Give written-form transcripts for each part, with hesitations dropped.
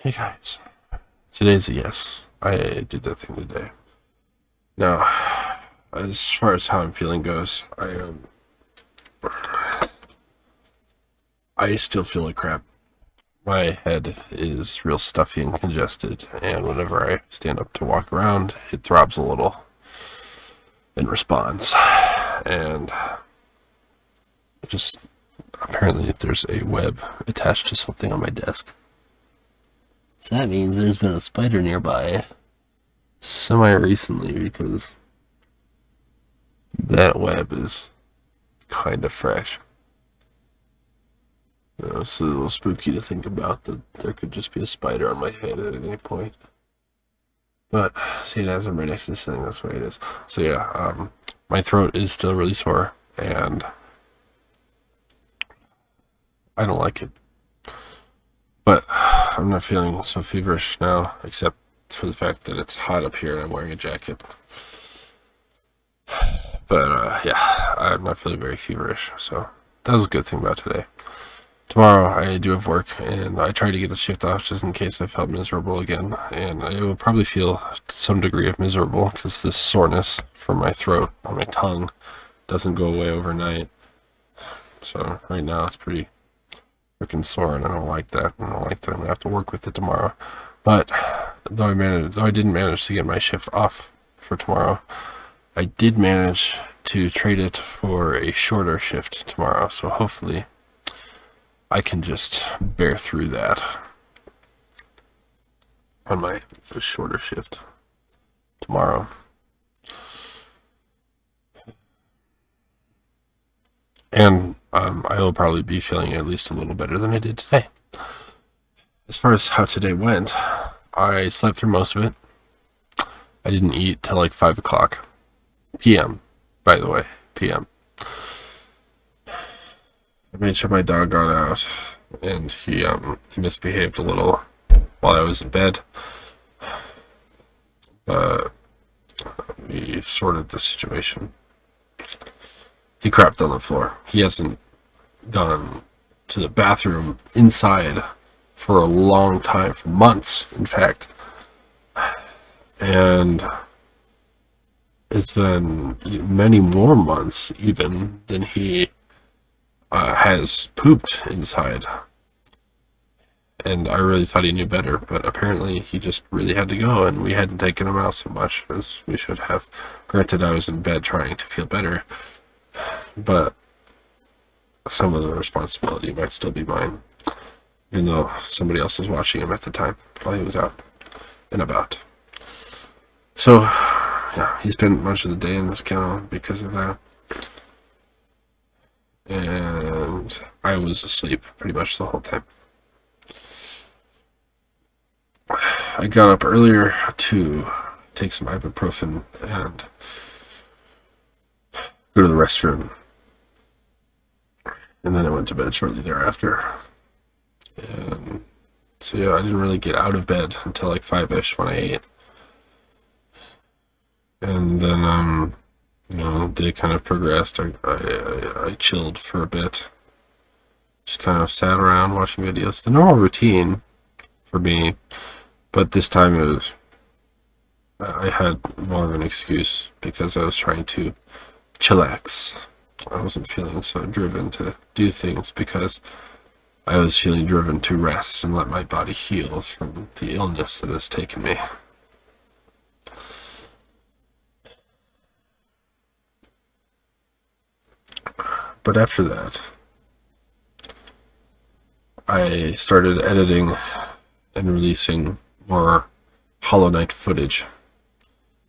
Hey guys, today's a yes. I did that thing today. Now, as far as how I'm feeling goes, I still feel like crap. My head is real stuffy and congested, and whenever I stand up to walk around, it throbs a little in response. And just apparently, there's a web attached to something on my desk. So that means there's been a spider nearby semi recently because that web is kind of fresh. It's a little spooky to think about that there could just be a spider on my head at any point. But seeing as I'm right next to this thing, that's the way it is. So yeah, my throat is still really sore, and I don't like it. But I'm not feeling so feverish now, except for the fact that it's hot up here and I'm wearing a jacket. But yeah, I'm not feeling very feverish, so that was a good thing about today. Tomorrow I do have work, and I try to get the shift off just in case I felt miserable again. And I will probably feel some degree of miserable because this soreness from my throat on my tongue doesn't go away overnight. So right now it's pretty freaking sore, and I don't like that. I don't like that I'm gonna have to work with it tomorrow. But though I didn't manage to get my shift off for tomorrow, I did manage to trade it for a shorter shift tomorrow. So hopefully I can just bear through that on my shorter shift tomorrow. And I will probably be feeling at least a little better than I did today. As far as how today went, I slept through most of it. I didn't eat till like 5 o'clock p.m., by the way, p.m. I made sure my dog got out, and he misbehaved a little while I was in bed. But we sorted the situation. He crapped on the floor. He hasn't gone to the bathroom inside for a long time, for months, in fact. And it's been many more months, even, than he has pooped inside. And I really thought he knew better, but apparently he just really had to go, and we hadn't taken him out so much as we should have. Granted, I was in bed trying to feel better, but some of the responsibility might still be mine, even though somebody else was watching him at the time while he was out and about. So, yeah, he spent much of the day in this kennel because of that. And I was asleep pretty much the whole time. I got up earlier to take some ibuprofen and go to the restroom. And then I went to bed shortly thereafter. And so yeah, I didn't really get out of bed until like 5-ish when I ate. And then the day kind of progressed. I chilled for a bit. Just kind of sat around watching videos. The normal routine for me, but this time I had more of an excuse because I was trying to chillax. I wasn't feeling so driven to do things because I was feeling driven to rest and let my body heal from the illness that has taken me. But after that, I started editing and releasing more Hollow Knight footage.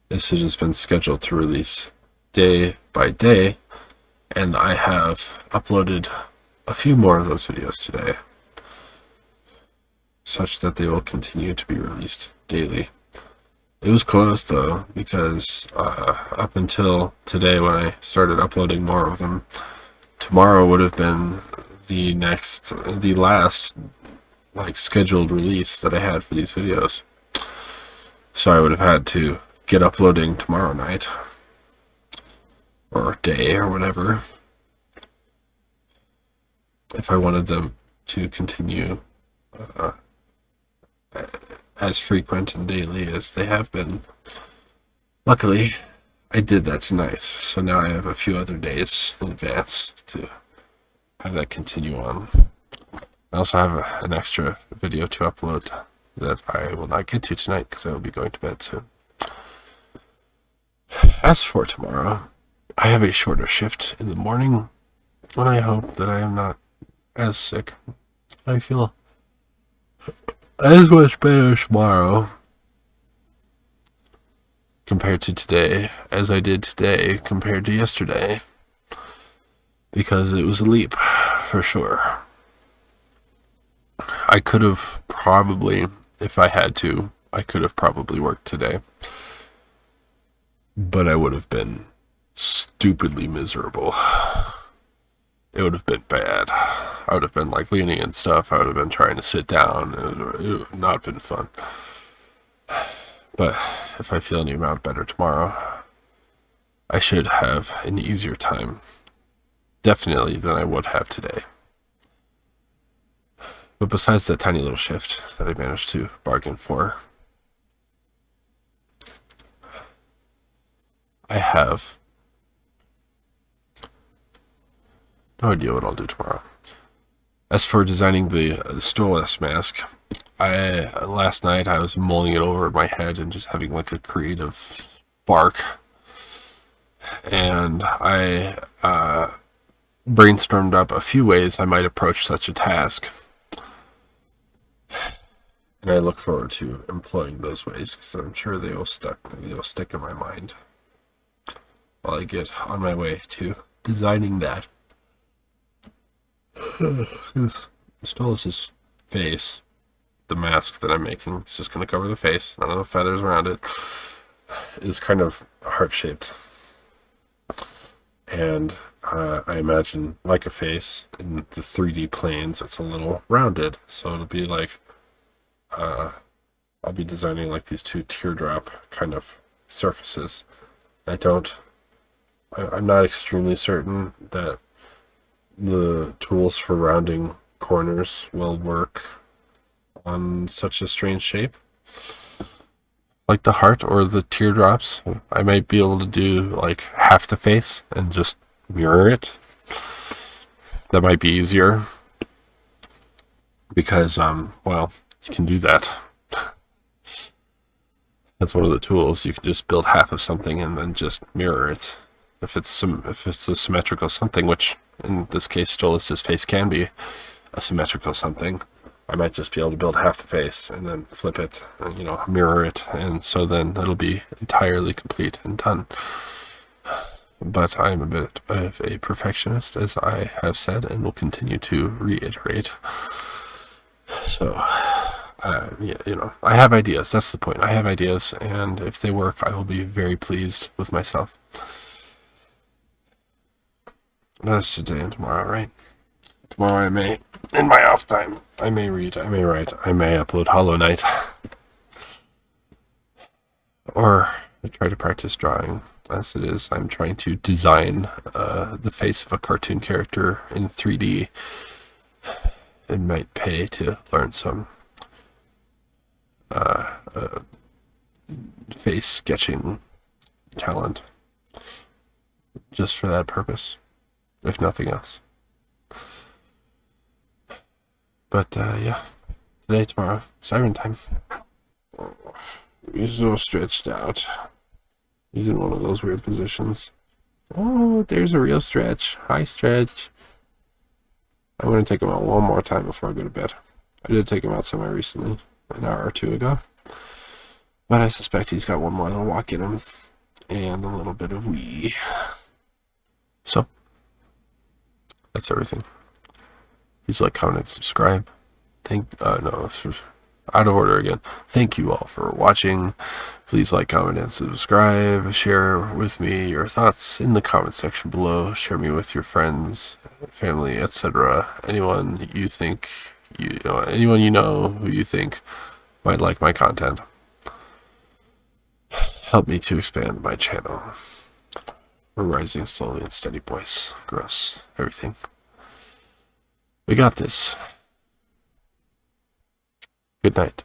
This has just been scheduled to release day by day, and I have uploaded a few more of those videos today, such that they will continue to be released daily. It was close though, because up until today when I started uploading more of them, tomorrow would have been the last scheduled release that I had for these videos. So I would have had to get uploading tomorrow night or day or whatever if I wanted them to continue as frequent and daily as they have been. Luckily, I did that tonight, so now I have a few other days in advance to have that continue on. I also have an extra video to upload that I will not get to tonight because I will be going to bed soon. As for tomorrow, I have a shorter shift in the morning, and I hope that I am not as sick. I feel as much better tomorrow compared to today as I did today compared to yesterday, because it was a leap for sure. I could have probably, if I had to, I could have probably worked today, but I would have been stupidly miserable. It would have been bad. I would have been like leaning and stuff. I would have been trying to sit down. It would have not been fun. But if I feel any amount better tomorrow, I should have an easier time, definitely, than I would have today. But besides that tiny little shift that I managed to bargain for, I have no idea what I'll do tomorrow. As for designing the Stolas mask, last night I was mulling it over in my head and just having like a creative spark, and I brainstormed up a few ways I might approach such a task, and I look forward to employing those ways because I'm sure they will stick in my mind while I get on my way to designing that. Stolas' face, the mask that I'm making, it's just going to cover the face, none of the feathers around it, is kind of heart-shaped. And I imagine, like a face, in the 3D planes, it's a little rounded. So it'll be like, I'll be designing like these two teardrop kind of surfaces. I'm not extremely certain that the tools for rounding corners will work on such a strange shape, like the heart or the teardrops. I might be able to do like half the face and just mirror it. That might be easier because, well, you can do that. That's one of the tools. You can just build half of something and then just mirror it. If it's a symmetrical something, which in this case Stolas' face can be a symmetrical something, I might just be able to build half the face and then flip it, and, mirror it, and so then that'll be entirely complete and done. But I'm a bit of a perfectionist, as I have said, and will continue to reiterate. So, I have ideas. That's the point. I have ideas, and if they work, I will be very pleased with myself. That's today and tomorrow, right? Tomorrow I may, in my off time, I may read, I may write, I may upload Hollow Knight. Or I try to practice drawing. As it is, I'm trying to design the face of a cartoon character in 3D. It might pay to learn some face sketching talent just for that purpose, if nothing else. But yeah, today, tomorrow, siren time. Oh, he's so stretched out. He's in one of those weird positions. Oh, there's a real Stretch. Hi, Stretch. I'm going to take him out one more time before I go to bed. I did take him out somewhere recently, an hour or two ago. But I suspect he's got one more little walk in him, and a little bit of wee. So, that's everything. Please like, comment, and subscribe. Out of order again. Thank you all for watching. Please like, comment, and subscribe. Share with me your thoughts in the comment section below. Share me with your friends, family, etc. Anyone you think, anyone you know who you think might like my content. Help me to expand my channel. We're rising slowly and steady, boys. Gross. Everything. We got this. Good night.